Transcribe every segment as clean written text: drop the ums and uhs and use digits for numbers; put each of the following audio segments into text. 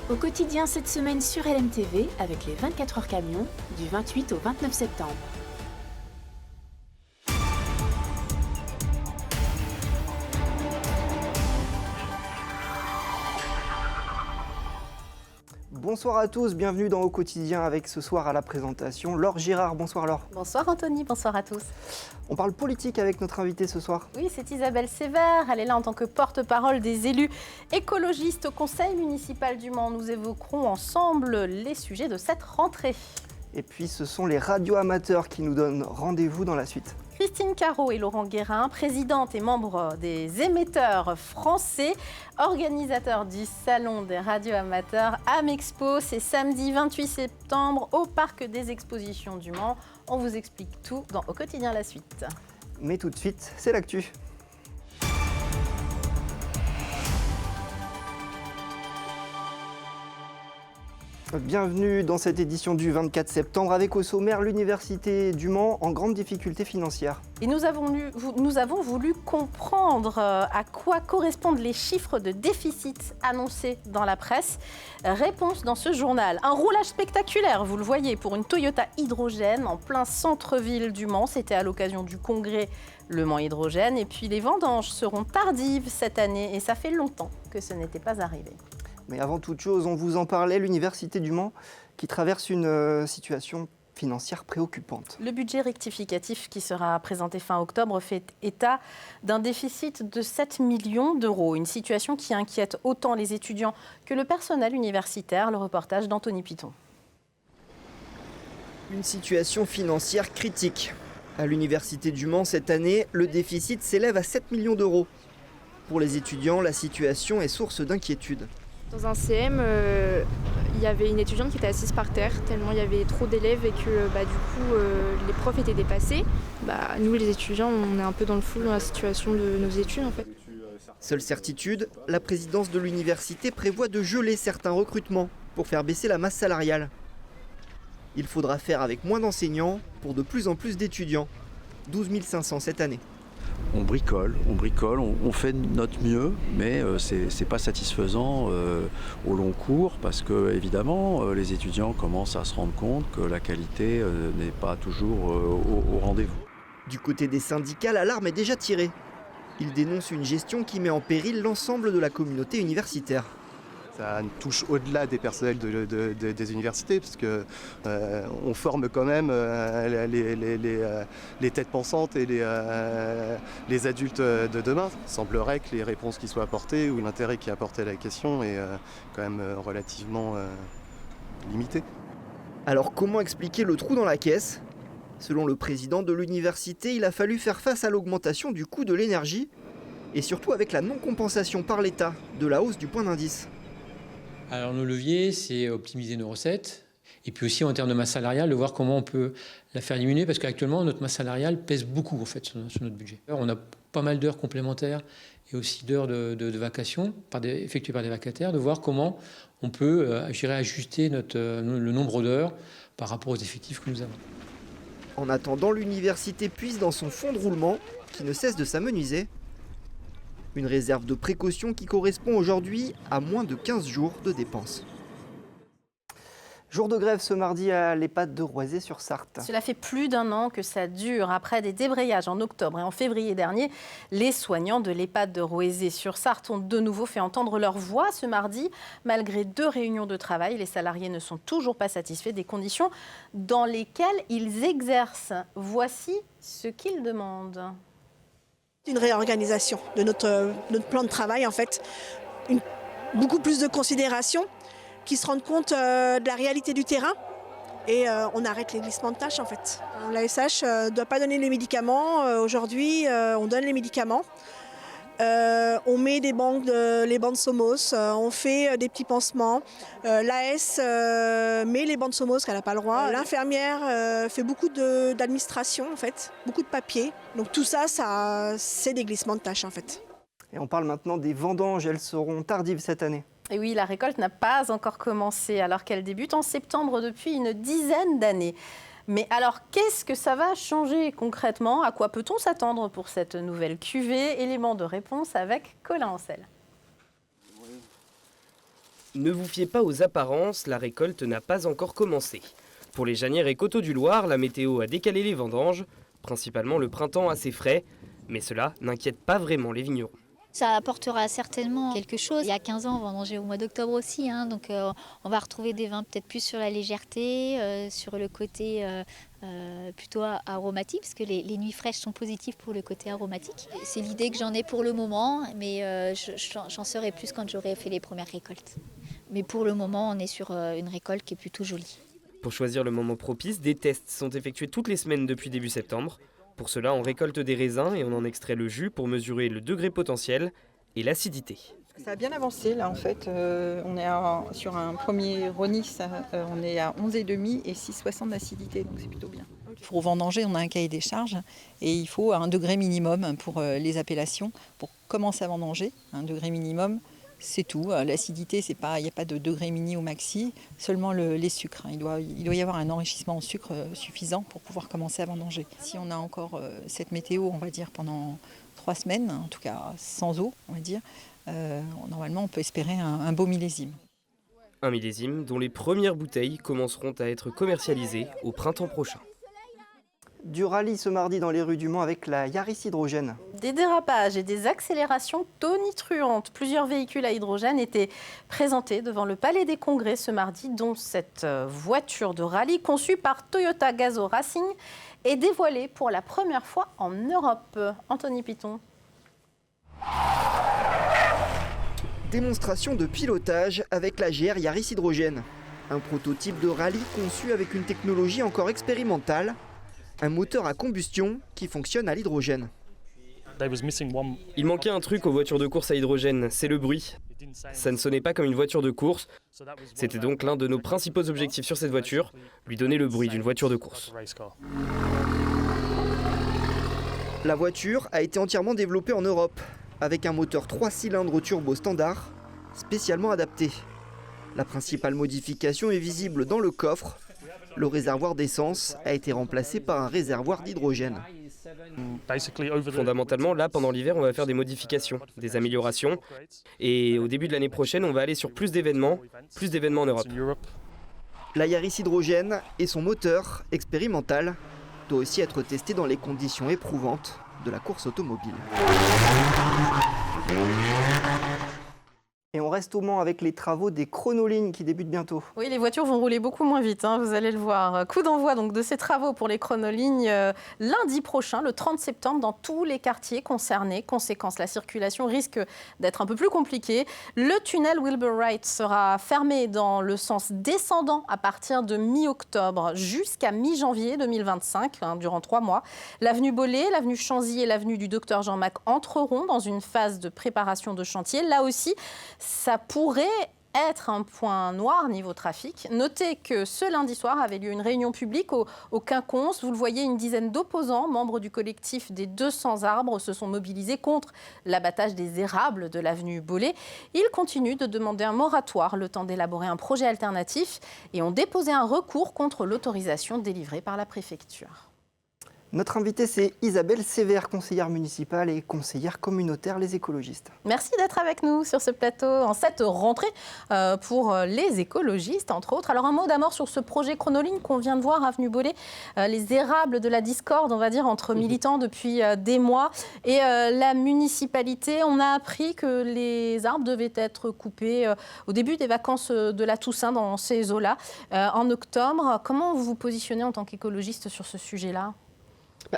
Au quotidien cette semaine sur LMTV avec les 24 heures camions du 28 au 29 septembre. Bonsoir à tous, bienvenue dans Au quotidien avec ce soir à la présentation Laure Girard. Bonsoir Laure. Bonsoir Anthony, bonsoir à tous. On parle politique avec notre invitée ce soir. Oui, c'est Isabelle Sévère. Elle est là en tant que porte-parole des élus écologistes au Conseil municipal du Mans. Nous évoquerons ensemble les sujets de cette rentrée. Et puis ce sont les radioamateurs qui nous donnent rendez-vous dans la suite. Christine Caro et Laurent Guérin, présidente et membre des émetteurs français, organisateurs du Salon des radioamateurs Amexpo. C'est samedi 28 septembre au Parc des Expositions du Mans. On vous explique tout dans Au quotidien la suite. Mais tout de suite, c'est l'actu. Bienvenue dans cette édition du 24 septembre avec au sommaire l'Université du Mans en grande difficulté financière. Et nous avons voulu comprendre à quoi correspondent les chiffres de déficit annoncés dans la presse. Réponse dans ce journal. Un roulage spectaculaire, vous le voyez, pour une Toyota hydrogène en plein centre-ville du Mans. C'était à l'occasion du congrès Le Mans Hydrogène. Et puis les vendanges seront tardives cette année et ça fait longtemps que ce n'était pas arrivé. Mais avant toute chose, on vous en parlait, l'Université du Mans qui traverse une situation financière préoccupante. Le budget rectificatif qui sera présenté fin octobre fait état d'un déficit de 7 millions d'euros. Une situation qui inquiète autant les étudiants que le personnel universitaire. Le reportage d'Anthony Piton. Une situation financière critique. À l'Université du Mans cette année, le déficit s'élève à 7 millions d'euros. Pour les étudiants, la situation est source d'inquiétude. Dans un CM, il y avait une étudiante qui était assise par terre, tellement il y avait trop d'élèves et que les profs étaient dépassés. Nous, les étudiants, on est un peu dans le flou dans la situation de nos études en fait. Seule certitude, la présidence de l'université prévoit de geler certains recrutements pour faire baisser la masse salariale. Il faudra faire avec moins d'enseignants pour de plus en plus d'étudiants. 12 500 cette année. On bricole, on fait de notre mieux, mais c'est pas satisfaisant au long cours parce que évidemment les étudiants commencent à se rendre compte que la qualité n'est pas toujours au rendez-vous. Du côté des syndicats, l'alarme est déjà tirée. Ils dénoncent une gestion qui met en péril l'ensemble de la communauté universitaire. Ça touche au-delà des personnels des universités, parce qu'on forme quand même les têtes pensantes et les adultes de demain. Il semblerait que les réponses qui soient apportées ou l'intérêt qui est apporté à la question est quand même relativement limité. Alors comment expliquer le trou dans la caisse ? Selon le président de l'université, il a fallu faire face à l'augmentation du coût de l'énergie et surtout avec la non-compensation par l'État de la hausse du point d'indice. Alors nos leviers, c'est optimiser nos recettes et puis aussi en termes de masse salariale, de voir comment on peut la faire diminuer parce qu'actuellement notre masse salariale pèse beaucoup en fait sur notre budget. On a pas mal d'heures complémentaires et aussi d'heures de vacations effectuées par des vacataires, de voir comment on peut ajuster le nombre d'heures par rapport aux effectifs que nous avons. En attendant, l'université puise dans son fonds de roulement qui ne cesse de s'amenuiser. Une réserve de précaution qui correspond aujourd'hui à moins de 15 jours de dépenses. Jour de grève ce mardi à l'EHPAD de Roisey-sur-Sarthe. Cela fait plus d'un an que ça dure. Après des débrayages en octobre et en février dernier, les soignants de l'EHPAD de Roisey-sur-Sarthe ont de nouveau fait entendre leur voix ce mardi. Malgré 2 réunions de travail, les salariés ne sont toujours pas satisfaits des conditions dans lesquelles ils exercent. Voici ce qu'ils demandent. Une réorganisation de notre plan de travail, en fait, beaucoup plus de considération, qui se rendent compte de la réalité du terrain et on arrête les glissements de tâches en fait. L'ASH ne doit pas donner les médicaments, aujourd'hui on donne les médicaments. On met les bandes Somos, on fait des petits pansements. L'AS met les bandes Somos qu'elle n'a pas le droit. L'infirmière fait beaucoup d'administration en fait, beaucoup de papier. Donc tout ça, c'est des glissements de tâches en fait. Et on parle maintenant des vendanges, elles seront tardives cette année. Et oui, la récolte n'a pas encore commencé alors qu'elle débute en septembre depuis une dizaine d'années. Mais alors, qu'est-ce que ça va changer concrètement ? À quoi peut-on s'attendre pour cette nouvelle cuvée ? Élément de réponse avec Colin Ancel. Ne vous fiez pas aux apparences, la récolte n'a pas encore commencé. Pour les Janières et Coteaux du Loir, la météo a décalé les vendanges, principalement le printemps assez frais, mais cela n'inquiète pas vraiment les vignerons. Ça apportera certainement quelque chose. Il y a 15 ans, on vendangeait au mois d'octobre aussi, donc on va retrouver des vins peut-être plus sur la légèreté, sur le côté plutôt aromatique, parce que les nuits fraîches sont positives pour le côté aromatique. C'est l'idée que j'en ai pour le moment, mais j'en saurai plus quand j'aurai fait les premières récoltes. Mais pour le moment, on est sur une récolte qui est plutôt jolie. Pour choisir le moment propice, des tests sont effectués toutes les semaines depuis début septembre. Pour cela, on récolte des raisins et on en extrait le jus pour mesurer le degré potentiel et l'acidité. Ça a bien avancé là en fait. On est sur un premier Ronis, on est à 11,5 et 6,60 d'acidité, donc c'est plutôt bien. Pour vendanger, on a un cahier des charges et il faut 1 degré minimum pour les appellations. Pour commencer à vendanger, 1 degré minimum, c'est tout. L'acidité, il n'y a pas de degré mini ou maxi, seulement les sucres. Il doit y avoir un enrichissement en sucre suffisant pour pouvoir commencer à vendanger. Si on a encore cette météo, on va dire pendant 3 semaines, en tout cas sans eau, on va dire, normalement on peut espérer un beau millésime. Un millésime dont les premières bouteilles commenceront à être commercialisées au printemps prochain. Du rallye ce mardi dans les rues du Mans avec la Yaris Hydrogène. Des dérapages et des accélérations tonitruantes. Plusieurs véhicules à hydrogène étaient présentés devant le Palais des Congrès ce mardi, dont cette voiture de rallye conçue par Toyota Gazoo Racing est dévoilée pour la première fois en Europe. Anthony Piton. Démonstration de pilotage avec la GR Yaris Hydrogène. Un prototype de rallye conçu avec une technologie encore expérimentale. Un moteur à combustion qui fonctionne à l'hydrogène. Il manquait un truc aux voitures de course à hydrogène, c'est le bruit. Ça ne sonnait pas comme une voiture de course. C'était donc l'un de nos principaux objectifs sur cette voiture, lui donner le bruit d'une voiture de course. La voiture a été entièrement développée en Europe, avec un moteur 3 cylindres turbo standard, spécialement adapté. La principale modification est visible dans le coffre. Le réservoir d'essence a été remplacé par un réservoir d'hydrogène. Fondamentalement, là, pendant l'hiver, on va faire des modifications, des améliorations. Et au début de l'année prochaine, on va aller sur plus d'événements en Europe. La Yaris Hydrogène et son moteur expérimental doit aussi être testé dans les conditions éprouvantes de la course automobile. Et on reste au Mans avec les travaux des chronolignes qui débutent bientôt. Oui, les voitures vont rouler beaucoup moins vite, vous allez le voir. Coup d'envoi donc de ces travaux pour les chronolignes lundi prochain, le 30 septembre, dans tous les quartiers concernés. Conséquence, la circulation risque d'être un peu plus compliquée. Le tunnel Wilbur Wright sera fermé dans le sens descendant à partir de mi-octobre jusqu'à mi-janvier 2025, durant 3 mois. L'avenue Bollé, l'avenue Chanzy et l'avenue du Docteur Jean-Mac entreront dans une phase de préparation de chantier. Là aussi, ça pourrait être un point noir niveau trafic. Notez que ce lundi soir avait lieu une réunion publique au Quinconce. Vous le voyez, une dizaine d'opposants, membres du collectif des 200 arbres, se sont mobilisés contre l'abattage des érables de l'avenue Bollé. Ils continuent de demander un moratoire, le temps d'élaborer un projet alternatif, et ont déposé un recours contre l'autorisation délivrée par la préfecture. Notre invitée, c'est Isabelle Sévère, conseillère municipale et conseillère communautaire Les Écologistes. Merci d'être avec nous sur ce plateau en cette rentrée pour les écologistes, entre autres. Alors un mot d'abord sur ce projet chronoligne qu'on vient de voir, avenue Bollé, les érables de la discorde, on va dire, entre militants depuis des mois et la municipalité. On a appris que les arbres devaient être coupés au début des vacances de la Toussaint dans ces eaux-là, en octobre. Comment vous vous positionnez en tant qu'écologiste sur ce sujet-là ?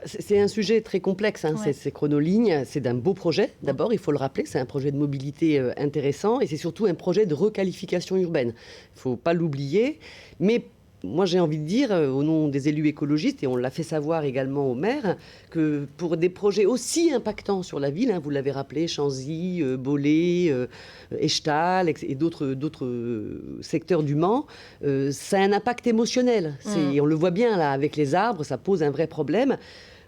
C'est un sujet très complexe, ces chronolignes. C'est d'un beau projet, d'abord, il faut le rappeler. C'est un projet de mobilité intéressant et c'est surtout un projet de requalification urbaine. Il ne faut pas l'oublier. Mais moi, j'ai envie de dire, au nom des élus écologistes, et on l'a fait savoir également au maire, que pour des projets aussi impactants sur la ville, vous l'avez rappelé, Chanzy, Bollé, Echtal et d'autres secteurs du Mans, ça a un impact émotionnel. On le voit bien là, avec les arbres, ça pose un vrai problème.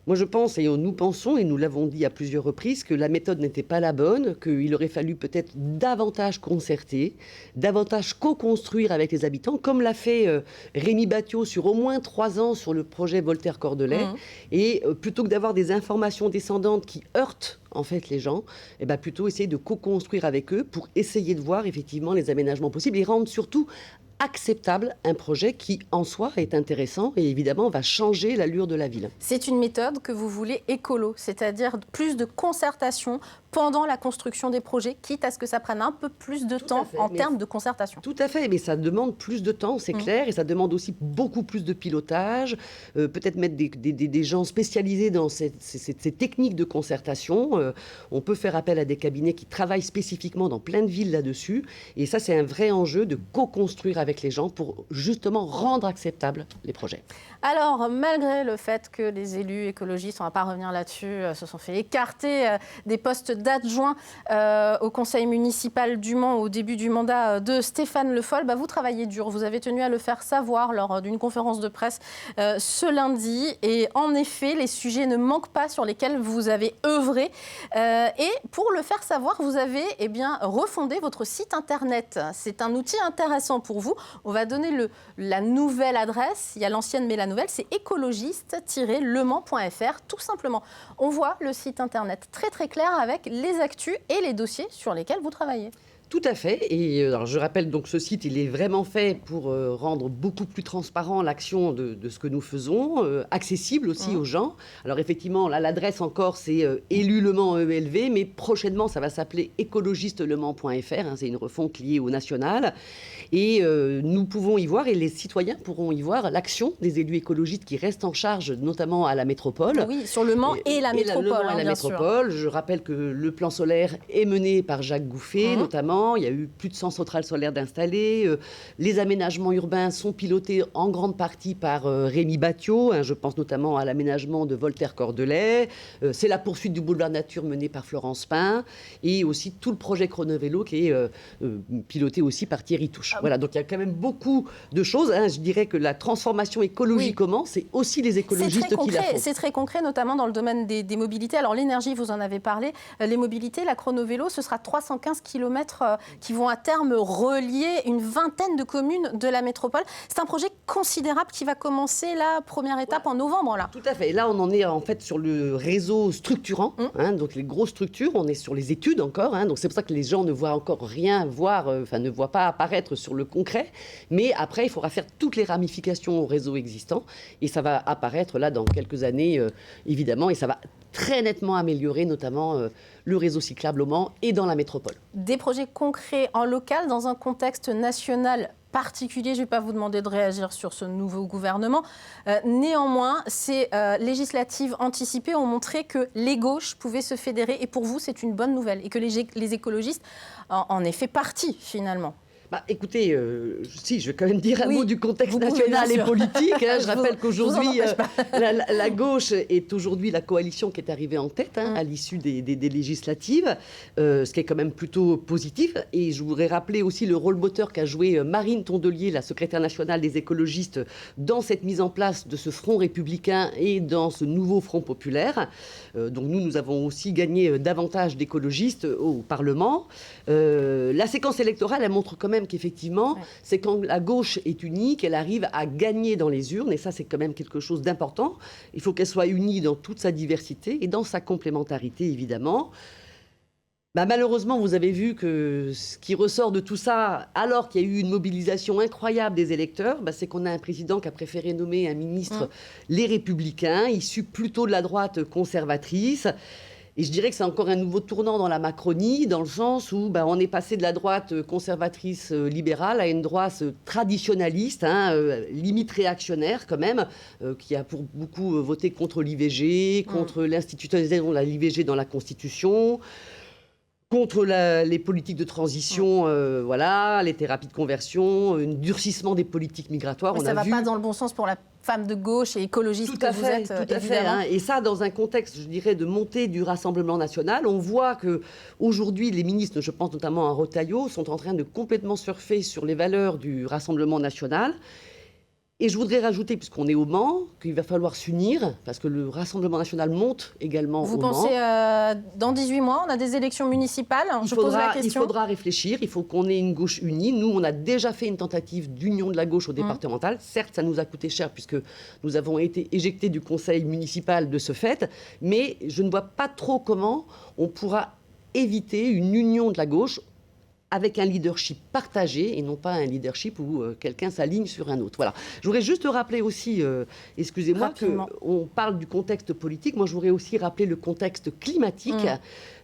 Moi, je pense, et nous pensons, et nous l'avons dit à plusieurs reprises, que la méthode n'était pas la bonne, qu'il aurait fallu peut-être davantage concerter, davantage co-construire avec les habitants, comme l'a fait Rémi Battiot sur au moins 3 ans sur le projet Voltaire-Cordelet. Et plutôt que d'avoir des informations descendantes qui heurtent en fait les gens, plutôt essayer de co-construire avec eux pour essayer de voir effectivement les aménagements possibles et rendre surtout acceptable un projet qui en soi est intéressant et évidemment va changer l'allure de la ville. C'est une méthode que vous voulez écolo, c'est-à-dire plus de concertation pendant la construction des projets, quitte à ce que ça prenne un peu plus de temps en termes de concertation. Tout à fait, mais ça demande plus de temps, c'est clair, et ça demande aussi beaucoup plus de pilotage, peut-être mettre des gens spécialisés dans ces techniques de concertation. On peut faire appel à des cabinets qui travaillent spécifiquement dans plein de villes là-dessus, et ça c'est un vrai enjeu de co-construire avec les gens pour justement rendre acceptables les projets. Alors, malgré le fait que les élus écologistes, on ne va pas revenir là-dessus, se sont fait écarter des postes d'adjoint au conseil municipal du Mans au début du mandat de Stéphane Le Foll, vous travaillez dur. Vous avez tenu à le faire savoir lors d'une conférence de presse ce lundi. Et en effet, les sujets ne manquent pas sur lesquels vous avez œuvré. Et pour le faire savoir, vous avez refondé votre site internet. C'est un outil intéressant pour vous. On va donner la nouvelle adresse. Il y a l'ancienne, mais la nouvelle, c'est écologiste-lemans.fr, tout simplement. On voit le site internet très très clair avec les actus et les dossiers sur lesquels vous travaillez. Tout à fait. Et alors, je rappelle donc ce site, il est vraiment fait pour rendre beaucoup plus transparent l'action de ce que nous faisons, accessible aussi aux gens. Alors effectivement, là, l'adresse encore, c'est élu Le Mans ELV, mais prochainement, ça va s'appeler écologistelemans.fr. C'est une refonte liée au national. Et nous pouvons y voir, et les citoyens pourront y voir, l'action des élus écologistes qui restent en charge, notamment à la métropole. Oui, sur Le Mans et la métropole. La métropole. Je rappelle que le plan solaire est mené par Jacques Gouffet, notamment. Il y a eu plus de 100 centrales solaires d'installer. Les aménagements urbains sont pilotés en grande partie par Rémi Battiot. Je pense notamment à l'aménagement de Voltaire-Cordelay. C'est la poursuite du boulevard Nature menée par Florence Pain. Et aussi tout le projet Chronovélo qui est piloté aussi par Thierry Touche. Voilà, donc il y a quand même beaucoup de choses. Je dirais que la transformation écologique commence, c'est aussi les écologistes qui la font. C'est très concret, notamment dans le domaine des mobilités. Alors l'énergie, vous en avez parlé. Les mobilités, la Chronovélo, ce sera 315 km qui vont à terme relier une vingtaine de communes de la métropole. C'est un projet considérable qui va commencer la première étape en novembre. Là. Tout à fait. Et là, on en est en fait sur le réseau structurant, donc les grosses structures. On est sur les études encore. Donc c'est pour ça que les gens ne voient encore rien ne voient pas apparaître sur le concret. Mais après, il faudra faire toutes les ramifications au réseau existant. Et ça va apparaître là dans quelques années, évidemment. Et ça va très nettement améliorer notamment le réseau cyclable au Mans et dans la métropole. Des projets concrets en local dans un contexte national particulier. Je ne vais pas vous demander de réagir sur ce nouveau gouvernement. Néanmoins, ces législatives anticipées ont montré que les gauches pouvaient se fédérer et pour vous, c'est une bonne nouvelle et que les écologistes en aient fait partie finalement. Écoutez, si, je vais quand même dire un mot du contexte national et politique. Je rappelle qu'aujourd'hui, la gauche est aujourd'hui la coalition qui est arrivée en tête à l'issue des législatives, ce qui est quand même plutôt positif. Et je voudrais rappeler aussi le rôle moteur qu'a joué Marine Tondelier, la secrétaire nationale des écologistes, dans cette mise en place de ce front républicain et dans ce nouveau front populaire. Donc nous avons aussi gagné davantage d'écologistes au Parlement. La séquence électorale, elle montre quand même qu'effectivement, c'est quand la gauche est unie qu'elle arrive à gagner dans les urnes, et ça c'est quand même quelque chose d'important. Il faut qu'elle soit unie dans toute sa diversité et dans sa complémentarité évidemment. Malheureusement, vous avez vu que ce qui ressort de tout ça, alors qu'il y a eu une mobilisation incroyable des électeurs, c'est qu'on a un président qui a préféré nommer un ministre Les Républicains, issu plutôt de la droite conservatrice. Et je dirais que c'est encore un nouveau tournant dans la Macronie, dans le sens où on est passé de la droite conservatrice libérale à une droite traditionnaliste, limite réactionnaire quand même, qui a pour beaucoup voté contre l'IVG, contre l'institutionnalisation de l'IVG dans la Constitution, contre les politiques de transition, les thérapies de conversion, un durcissement des politiques migratoires. Mais ça ne va pas dans le bon sens pour la femme de gauche et écologiste que vous êtes, tout à fait. Et ça, dans un contexte, je dirais, de montée du Rassemblement national, on voit qu'aujourd'hui, les ministres, je pense notamment à Retailleau, sont en train de complètement surfer sur les valeurs du Rassemblement national. Et je voudrais rajouter, puisqu'on est au Mans, qu'il va falloir s'unir, parce que le Rassemblement national monte également au Mans. Vous pensez, dans 18 mois, on a des élections municipales? Il faudra réfléchir, il faut qu'on ait une gauche unie. Nous, on a déjà fait une tentative d'union de la gauche au départemental. Certes, ça nous a coûté cher, puisque nous avons été éjectés du conseil municipal de ce fait, mais je ne vois pas trop comment on pourra éviter une union de la gauche avec un leadership partagé et non pas un leadership où quelqu'un s'aligne sur un autre. Voilà. Je voudrais juste rappeler aussi, excusez-moi, qu'on parle du contexte politique. Moi, je voudrais aussi rappeler le contexte climatique.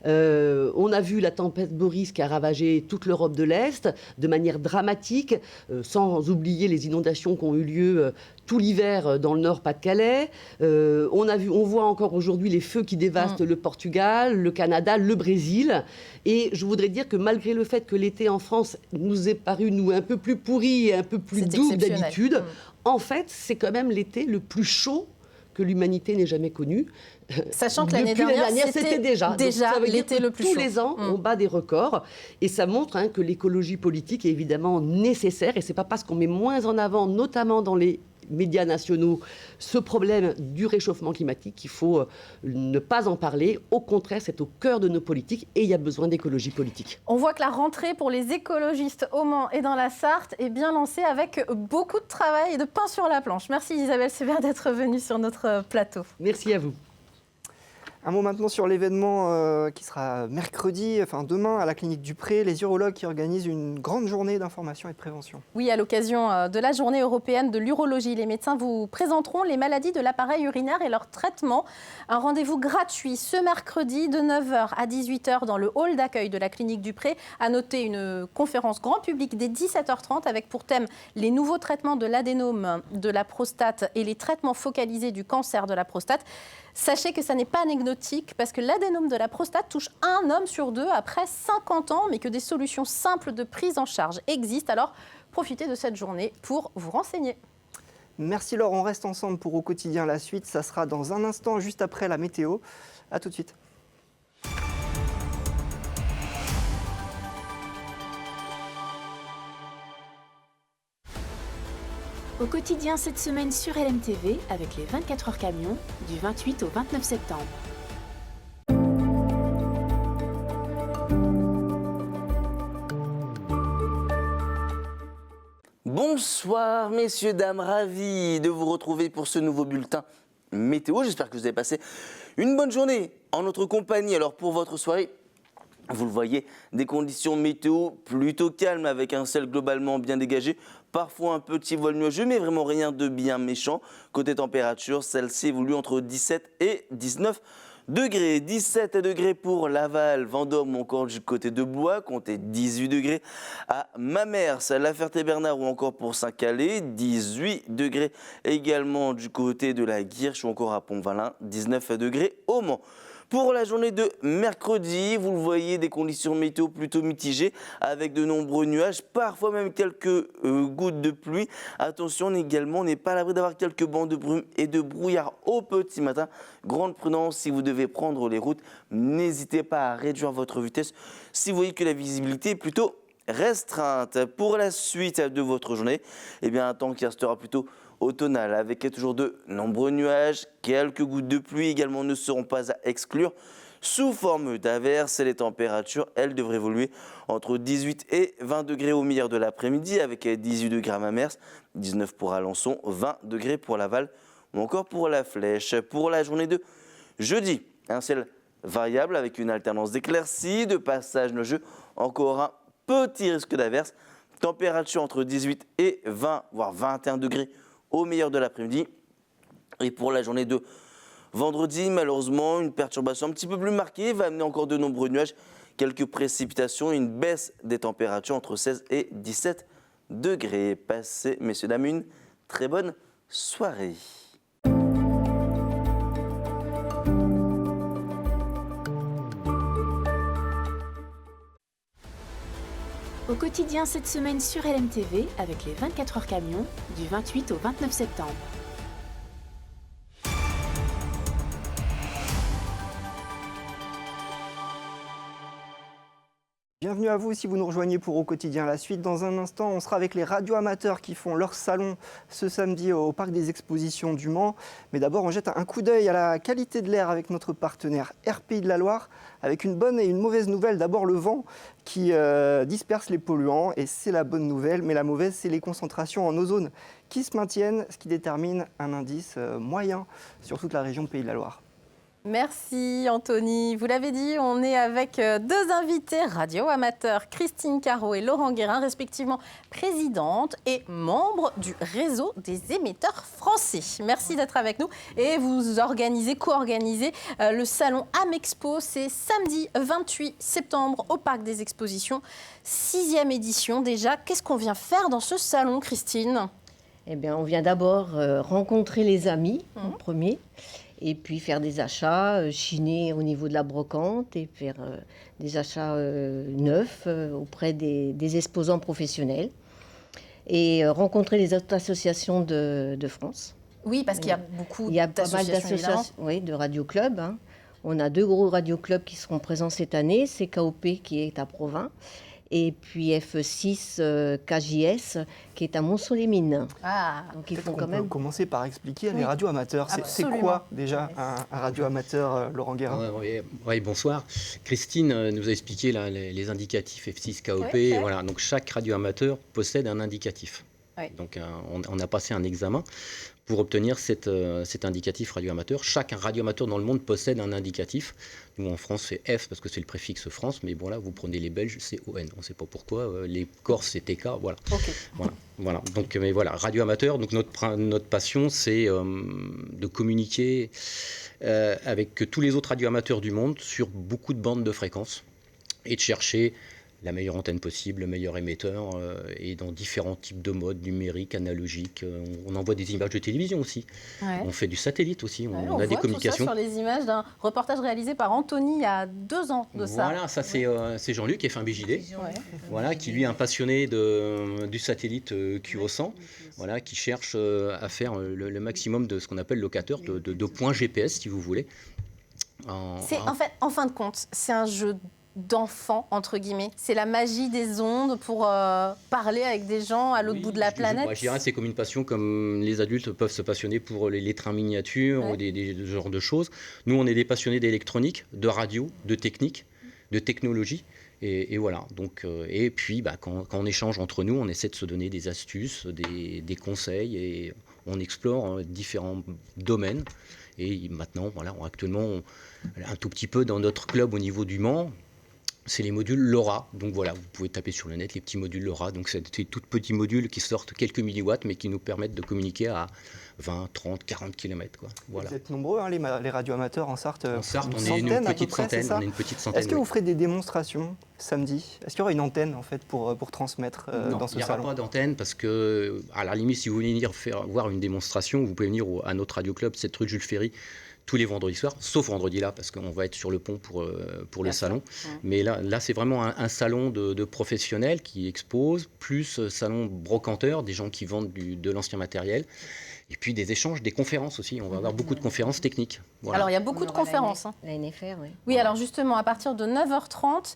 On a vu la tempête Boris qui a ravagé toute l'Europe de l'Est de manière dramatique, sans oublier les inondations qui ont eu lieu tout l'hiver dans le Nord-Pas-de-Calais. On voit encore aujourd'hui les feux qui dévastent le Portugal, le Canada, le Brésil. Et je voudrais dire que malgré le fait que l'été en France nous est paru, nous, un peu plus pourri et un peu plus doux que d'habitude, en fait, c'est quand même l'été le plus chaud que l'humanité n'ait jamais connu. Sachant que l'année dernière, c'était déjà l'été le plus chaud. Tous les ans, on bat des records. Et ça montre que l'écologie politique est évidemment nécessaire. Et ce n'est pas parce qu'on met moins en avant, notamment dans les médias nationaux, ce problème du réchauffement climatique qu'il faut ne pas en parler. Au contraire, c'est au cœur de nos politiques et il y a besoin d'écologie politique. On voit que la rentrée pour les écologistes au Mans et dans la Sarthe est bien lancée avec beaucoup de travail et de pain sur la planche. Merci Isabelle Sévère d'être venue sur notre plateau. Merci à vous. Un mot maintenant sur l'événement qui sera mercredi, enfin demain, à la clinique du Pré, les urologues qui organisent une grande journée d'information et de prévention. Oui, à l'occasion de la journée européenne de l'urologie, les médecins vous présenteront les maladies de l'appareil urinaire et leur traitement. Un rendez-vous gratuit ce mercredi de 9h à 18h dans le hall d'accueil de la clinique du Pré. À noter une conférence grand public dès 17h30 avec pour thème les nouveaux traitements de l'adénome de la prostate et les traitements focalisés du cancer de la prostate. Sachez que ça n'est pas anecdotique parce que l'adénome de la prostate touche un homme sur deux après 50 ans, mais que des solutions simples de prise en charge existent. Alors, profitez de cette journée pour vous renseigner. Merci Laure, on reste ensemble pour Au Quotidien. La suite, ça sera dans un instant, juste après la météo. À tout de suite. Au quotidien cette semaine sur LMTV avec les 24 heures camions du 28 au 29 septembre. Bonsoir messieurs, dames, ravi de vous retrouver pour ce nouveau bulletin météo. J'espère que vous avez passé une bonne journée en notre compagnie. Alors pour votre soirée, vous le voyez, des conditions météo plutôt calmes avec un ciel globalement bien dégagé. Parfois un petit voile nuageux, mais vraiment rien de bien méchant. Côté température, celle-ci évolue entre 17 et 19 degrés. 17 degrés pour Laval, Vendôme ou encore du côté de Blois. Comptez 18 degrés à Mamers, La Ferté-Bernard ou encore pour Saint-Calais. 18 degrés également du côté de la Guirche ou encore à Pont-Valin. 19 degrés au Mans. Pour la journée de mercredi, vous le voyez, des conditions météo plutôt mitigées avec de nombreux nuages, parfois même quelques gouttes de pluie. Attention également, on n'est pas à l'abri d'avoir quelques bancs de brume et de brouillard au petit matin. Grande prudence si vous devez prendre les routes. N'hésitez pas à réduire votre vitesse si vous voyez que la visibilité est plutôt restreinte. Pour la suite de votre journée, eh bien, un temps qui restera plutôt automnal avec toujours de nombreux nuages, quelques gouttes de pluie également ne seront pas à exclure sous forme d'averses. Les températures, elles, devraient évoluer entre 18 et 20 degrés au milieu de l'après-midi avec 18 degrés à Mamers, 19 pour Alençon, 20 degrés pour Laval ou encore pour La Flèche. Pour la journée de jeudi, un ciel variable avec une alternance d'éclaircies, de passages nuageux, encore un petit risque d'averses. Température entre 18 et 20 voire 21 degrés au meilleur de l'après-midi. Et pour la journée de vendredi, malheureusement, une perturbation un petit peu plus marquée va amener encore de nombreux nuages, quelques précipitations et une baisse des températures entre 16 et 17 degrés. Passez, messieurs, dames, une très bonne soirée. Au quotidien cette semaine sur LMTV avec les 24 heures camions du 28 au 29 septembre. Bienvenue bienvenue à vous si vous nous rejoignez pour Au Quotidien. La suite, dans un instant, on sera avec les radioamateurs qui font leur salon ce samedi au Parc des Expositions du Mans. Mais d'abord, on jette un coup d'œil à la qualité de l'air avec notre partenaire RPI de la Loire, avec une bonne et une mauvaise nouvelle. D'abord, le vent qui disperse les polluants, et c'est la bonne nouvelle. Mais la mauvaise, c'est les concentrations en ozone qui se maintiennent, ce qui détermine un indice moyen sur toute la région Pays de la Loire. Merci Anthony. Vous l'avez dit, on est avec deux invités radio-amateurs, Christine Carreau et Laurent Guérin, respectivement présidente et membre du réseau des émetteurs français. Merci d'être avec nous. Et vous co-organisez le salon Amexpo. C'est samedi 28 septembre au Parc des Expositions. 6e édition déjà. Qu'est-ce qu'on vient faire dans ce salon, Christine ? Eh bien, on vient d'abord rencontrer les amis en premier. Et puis faire des achats, chiner au niveau de la brocante et faire des achats neufs auprès des exposants professionnels. Et rencontrer les autres associations de France. Oui, parce qu'il y a beaucoup d'associations. Il y a pas mal d'associations, oui, de radio-clubs. Hein. On a 2 gros radio-clubs qui seront présents cette année. C'est KOP qui est à Provins. Et puis F6 KJS qui est à Montceau-les-Mines. Ah, donc il faut on quand même peut commencer par expliquer les radioamateurs. C'est quoi déjà un radioamateur, Laurent Guérin ? Oui, bonsoir. Christine nous a expliqué là, les indicatifs F6 KOP. Et voilà, donc chaque radioamateur possède un indicatif. Oui. Donc on a passé un examen pour obtenir cet indicatif radioamateur. Chaque radioamateur dans le monde possède un indicatif. Nous, en France, c'est F parce que c'est le préfixe France. Mais bon, là, vous prenez les Belges, c'est ON. On ne sait pas pourquoi. Les Corses, c'est TK. Voilà. Okay. Voilà. Donc, mais voilà, radioamateur. Donc, notre passion, c'est de communiquer avec tous les autres radioamateurs du monde sur beaucoup de bandes de fréquences et de chercher la meilleure antenne possible, le meilleur émetteur, et dans différents types de modes, numériques, analogiques. On envoie des images de télévision aussi. Ouais. On fait du satellite aussi. On a des communications. On voit tout ça sur les images d'un reportage réalisé par Anthony il y a 2 ans de ça. Voilà, ça c'est Jean-Luc qui fait un BJD, voilà, qui lui est un passionné du satellite QO100, voilà, qui cherche à faire le maximum de ce qu'on appelle locateur, de points GPS, si vous voulez. En fin de compte, c'est un jeu d'enfants, entre guillemets. C'est la magie des ondes pour parler avec des gens à l'autre bout de la planète. Je dirais c'est comme une passion, comme les adultes peuvent se passionner pour les trains miniatures ou des genres de choses. Nous, on est des passionnés d'électronique, de radio, de technique, de technologie. Et voilà. Donc, et puis, quand on échange entre nous, on essaie de se donner des astuces, des conseils, et on explore différents domaines. Et maintenant, voilà, actuellement, un tout petit peu dans notre club au niveau du Mans, c'est les modules LoRa. Donc voilà, vous pouvez taper sur le net les petits modules LoRa. Donc c'est des tout petits modules qui sortent quelques milliwatts, mais qui nous permettent de communiquer à 20, 30, 40 km. Quoi. Voilà. Vous êtes nombreux, hein, les radioamateurs en Sarthe. En Sarthe, on est une petite centaine. Est-ce que vous ferez des démonstrations samedi ? Est-ce qu'il y aura une antenne en fait pour transmettre dans ce salon ? Non, il n'y aura pas d'antenne parce que, à la limite, si vous voulez venir voir une démonstration, vous pouvez venir à notre radio-club, 7 rue Jules Ferry, tous les vendredis soirs, sauf vendredi là, parce qu'on va être sur le pont pour le salon. Ouais. Mais là c'est vraiment un salon de professionnels qui exposent, plus salon brocanteur, des gens qui vendent de l'ancien matériel. Et puis des échanges, des conférences aussi. On va avoir beaucoup de conférences techniques. Voilà. Alors, il y a beaucoup de conférences. La NFR, oui. Oui, alors justement, à partir de 9h30,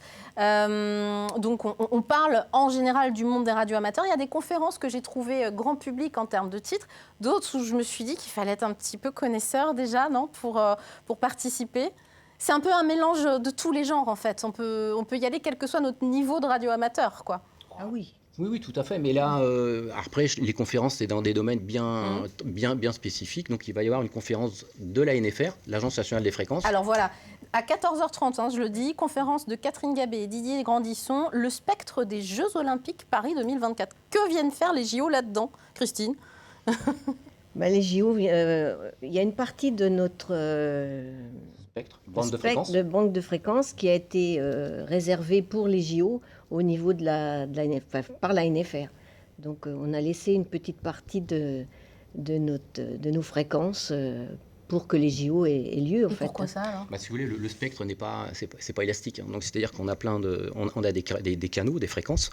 donc on parle en général du monde des radioamateurs. Il y a des conférences que j'ai trouvées grand public en termes de titres. D'autres où je me suis dit qu'il fallait être un petit peu connaisseur déjà, non, pour participer. C'est un peu un mélange de tous les genres, en fait. On peut y aller quel que soit notre niveau de radioamateur, quoi. Ah oui. Oui, tout à fait. Mais là, après, les conférences, c'est dans des domaines bien spécifiques. Donc, il va y avoir une conférence de la NFR, l'Agence nationale des fréquences. Alors voilà, à 14h30, je le dis, conférence de Catherine Gabet et Didier Grandisson, le spectre des Jeux Olympiques Paris 2024. Que viennent faire les JO là-dedans, Christine ? Les JO, il y a une partie de notre bande de fréquences qui a été réservée pour les JO au niveau par la NFR. Donc on a laissé une petite partie de nos fréquences pour que les JO aient lieu. Pourquoi ça alors ? Si vous voulez, le spectre c'est pas élastique. Hein. Donc c'est-à-dire qu'on a on a des canaux, des fréquences.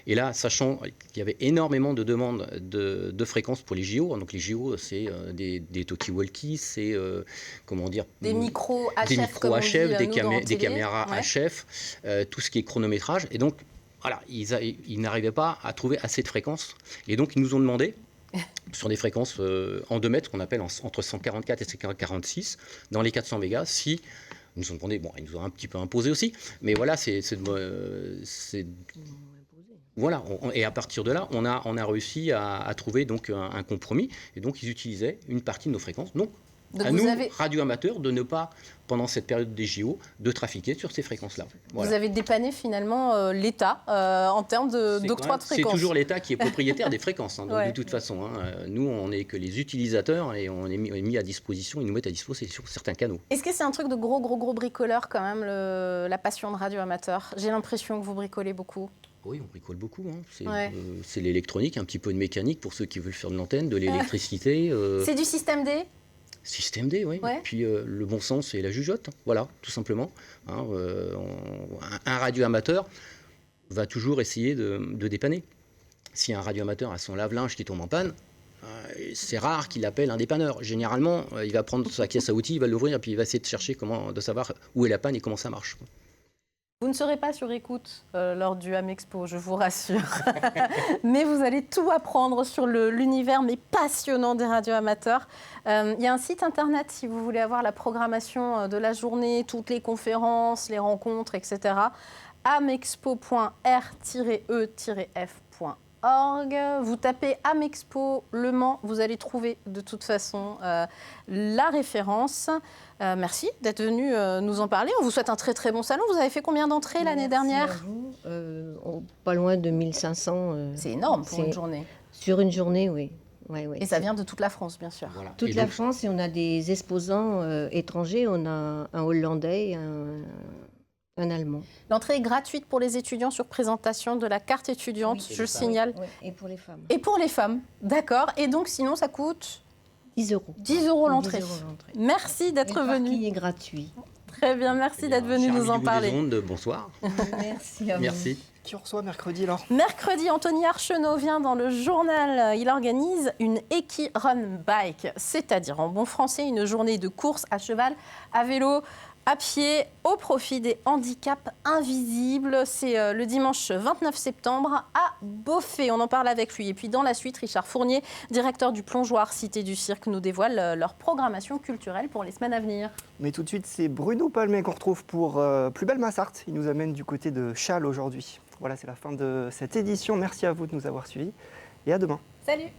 Et là, sachant qu'il y avait énormément de demandes de fréquences pour les JO. Donc les JO, c'est des talkie-walkie, c'est des micros HF, des micros HF, des caméras HF, tout ce qui est chronométrage. Et donc voilà, ils n'arrivaient pas à trouver assez de fréquences. Et donc ils nous ont demandé sur des fréquences en 2 mètres qu'on appelle entre 144 et 146 dans les 400 mégas. Si ils nous ont demandé, ils nous ont un petit peu imposé aussi, mais voilà, voilà, et à partir de là, on a réussi à trouver donc un compromis, et donc ils utilisaient une partie de nos fréquences. Donc à nous, radio amateurs, de ne pas, pendant cette période des JO, de trafiquer sur ces fréquences-là. Voilà. Vous avez dépanné finalement l'État en termes d'octroi de fréquences. C'est toujours l'État qui est propriétaire des fréquences, donc de toute façon. Nous, on n'est que les utilisateurs et on est mis à disposition, ils nous mettent à disposition sur certains canaux. Est-ce que c'est un truc de gros bricoleur quand même, la passion de radio amateur ? J'ai l'impression que vous bricolez beaucoup. Oui, on bricole beaucoup. C'est l'électronique, un petit peu de mécanique pour ceux qui veulent faire de l'antenne, de l'électricité. C'est du système D ? Système D, oui. Ouais. Puis le bon sens et la jugeote, voilà, tout simplement. Un radio amateur va toujours essayer de dépanner. Si un radio amateur a son lave-linge qui tombe en panne, c'est rare qu'il appelle un dépanneur. Généralement, il va prendre sa caisse à outils, il va l'ouvrir et puis il va essayer de chercher de savoir où est la panne et comment ça marche. Vous ne serez pas sur écoute lors du Amexpo, je vous rassure. Mais vous allez tout apprendre sur l'univers, mais passionnant des radios amateurs. Il y a un site internet si vous voulez avoir la programmation de la journée, toutes les conférences, les rencontres, etc. amexpo.r-e-f.org. Vous tapez Amexpo Le Mans, vous allez trouver de toute façon la référence. Merci d'être venu nous en parler. On vous souhaite un très très bon salon. Vous avez fait combien d'entrées l'année dernière ? Pas loin de 1500. C'est énorme pour une journée. Sur une journée, oui. Et ça vient de toute la France, bien sûr. Voilà. Toute la France, et on a des exposants étrangers. On a un Hollandais et un Allemand. L'entrée est gratuite pour les étudiants sur présentation de la carte étudiante, je signale. Oui. Et pour les femmes. Et pour les femmes, d'accord. Et donc sinon, ça coûte 10 €. 10 € l'entrée. Merci d'être venu. Le parking est gratuit. Très bien, merci d'être venu nous en parler. Bonsoir. Merci à vous. Merci. Qui on reçoit mercredi alors ? Mercredi, Anthony Archenot vient dans le journal. Il organise une Eki Run Bike, c'est-à-dire en bon français une journée de course à cheval, à vélo, à pied, au profit des handicaps invisibles. C'est le dimanche 29 septembre à Beaufay. On en parle avec lui. Et puis dans la suite, Richard Fournier, directeur du Plongeoir Cité du Cirque, nous dévoile leur programmation culturelle pour les semaines à venir. Mais tout de suite, c'est Bruno Palmet qu'on retrouve pour Plus belle ma Sarthe. Il nous amène du côté de Châles aujourd'hui. Voilà, c'est la fin de cette édition. Merci à vous de nous avoir suivis et à demain. Salut.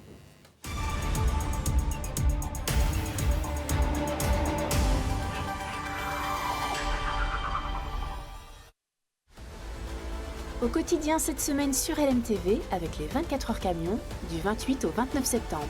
Au quotidien cette semaine sur LMTV avec les 24 heures camions du 28 au 29 septembre.